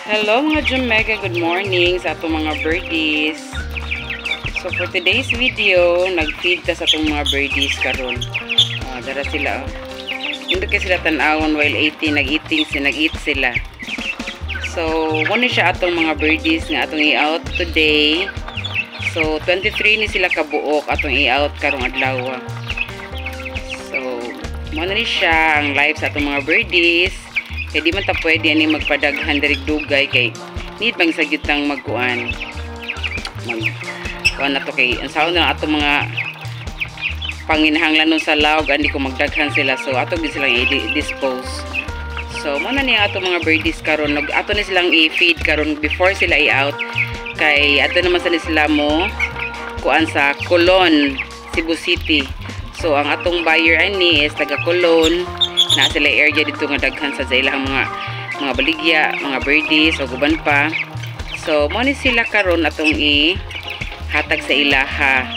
Hello mga Jumega, good morning sa atong mga birdies. So for today's video, nag-feed ta sa atong mga birdies karon. Dara sila. Hindi kasi sila tanawon while eating, nag-eat sila. So muna siya atong mga birdies nga atong i-out today. So 23 ni sila kabuok atong i-out karong adlaw. So muna ni siya ang live sa atong mga birdies. Kaya di man ta pwede ani magpadaghan diri dugay kay need bang sa gyutang magkuan. Kuan na to kay ang sound na ato mga panginahanglan nun sa lawg andi ko magdaghan sila so ato gid silang i-dispose. So mo na ni ato mga birdies karon ato ni silang i-feed karon before sila i-out kay ato naman sa sila mo kuan sa Colon, Cebu City. So ang atong buyer ani is taga Colon. Na sila area dito nga daghan sa ilang mga baligya, mga birdies o guban pa. So mo ni sila karon atong i-hatag sa ilaha.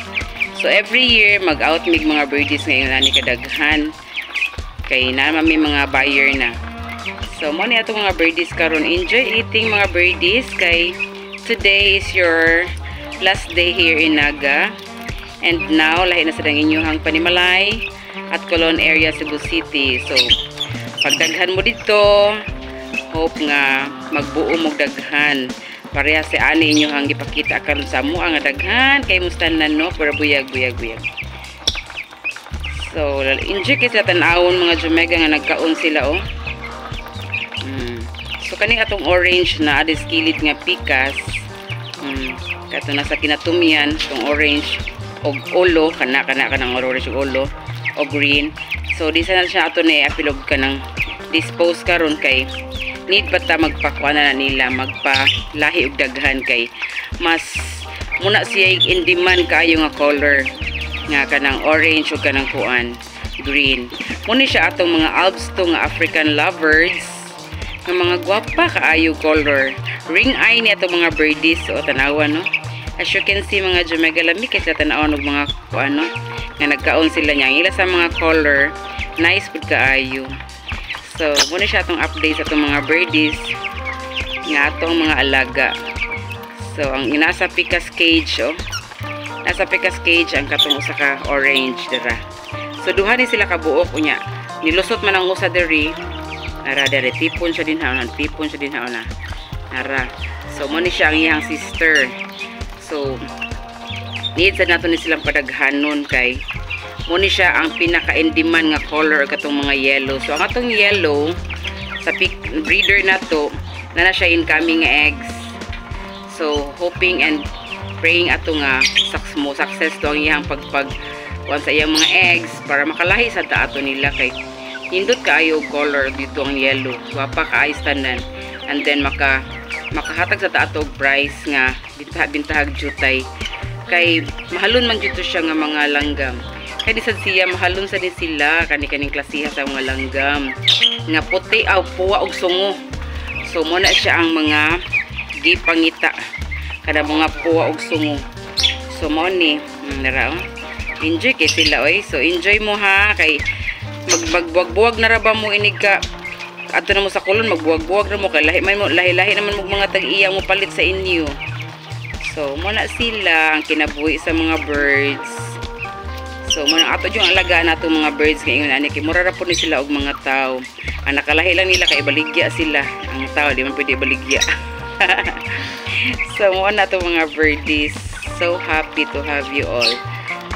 So every year mag-out mig mga birdies ngayon ani kadaghan. Kay na may mga buyer na. So mo ni atong mga birdies karon, enjoy eating mga birdies kay today is your last day here in Naga. And now lahi na sa inyong panimalay at Colon area, Cebu City. So pagdaghan mo dito, hope nga magbuo mo daghan. Pareha si ani inyo hang gipakita karon sa mo ang daghan kay mustanan no para buyag. So enjoy kay sila tan-awon mga Jumega nga nagkaon sila oh. So kani atong orange na adis kilid nga pikas. Kato na sa kinatumian tong orange og ulo kana kanang orange og ulo o green. So di sana siya ato na apilog ka ng dispose karon kay need pa ta magpakuan na nila magpalahi og daghan kay mas muna siya in demand kaayo nga color nga kanang orange o kanang kuan green. Muna siya atong mga alps to nga African lovebirds nga mga gwapa kaayo color. Ring eye ni atong mga birdies o tanawan no. As you can see mga Jumega, lami kay sa tanawon og mga kuan no nga nagkaon sila niya. Ila sa mga color nice pud kaayo. So muna siya atong update sa atong mga birdies nga atong mga alaga. So ang nasa pikas cage oh. Nasa pikas cage ang katong usa ka orange dira. So duha ni sila kabuok unya. Nilusot man ang usa diri. Ara dere tipon siya din haon, Ara. So mo ni siya ang iyang sister. So need sa nato ni silang padaghanon kay mo ni siya ang pinaka-in-demand nga color katong mga yellow. So ang atong yellow sa breeder nato na siya incoming eggs. So hoping and praying ato nga success to ang iyang kuan sa iyang mga eggs para makalahi sa ato nila kay hindot kaayo color dito ang yellow. Wapa kaayos tanan and then makahatag sa taatog price nga bintahag jutay kay mahalon man dito siya nga mga langgam kay di sad siya mahalon sa ni sila kaning klasiha sa mga langgam nga puti aw puwa og sungo. So mo na siya ang mga gipangita kada mga puwa og sungo. So mo ni nara enjoy kay sila oy. So enjoy mo ha kay magbuwag-buwag na ra ba mo inig ka ato na mo sa Colon magbuwag-buwag na mo kay lahi-lahi naman mo mga tag-iya mo palit sa inyo. So muna sila ang kinabuhi sa mga birds. So muna ato yung alagaan nato mga birds ngayon ani kay mura ra po ni sila og mga tao. Ang nakalahi lang nila kay baligya sila. Ang tao di man pwede baligya. So muna to mga birdies. So happy to have you all.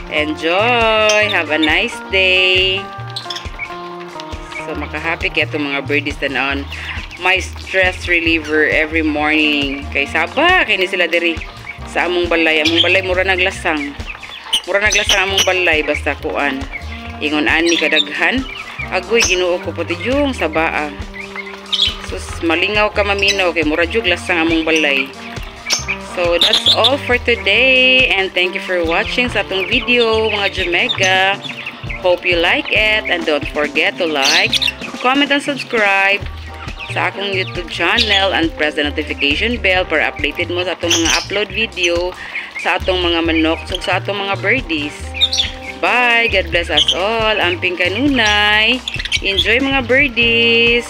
Enjoy. Have a nice day. So makahappy kaya itong mga birdies tanawon. My stress reliever every morning. Kay saba, kaya ni sila diri sa among balay. Among balay, mura naglasang. Mura naglasang among balay, basta kuan. Ingon ani kadaghan. Agoy, ginuo ko pati yung sabaa. So malingaw ka maminaw, kay mura jug lasang among balay. So that's all for today. And thank you for watching sa atong video, mga Jumega. Hope you like it and don't forget to like, comment and subscribe sa akong YouTube channel and press the notification bell para updated mo sa atong mga upload video sa atong mga manok so sa atong mga birdies. Bye! God bless us all. Amping kanunay. Enjoy mga birdies!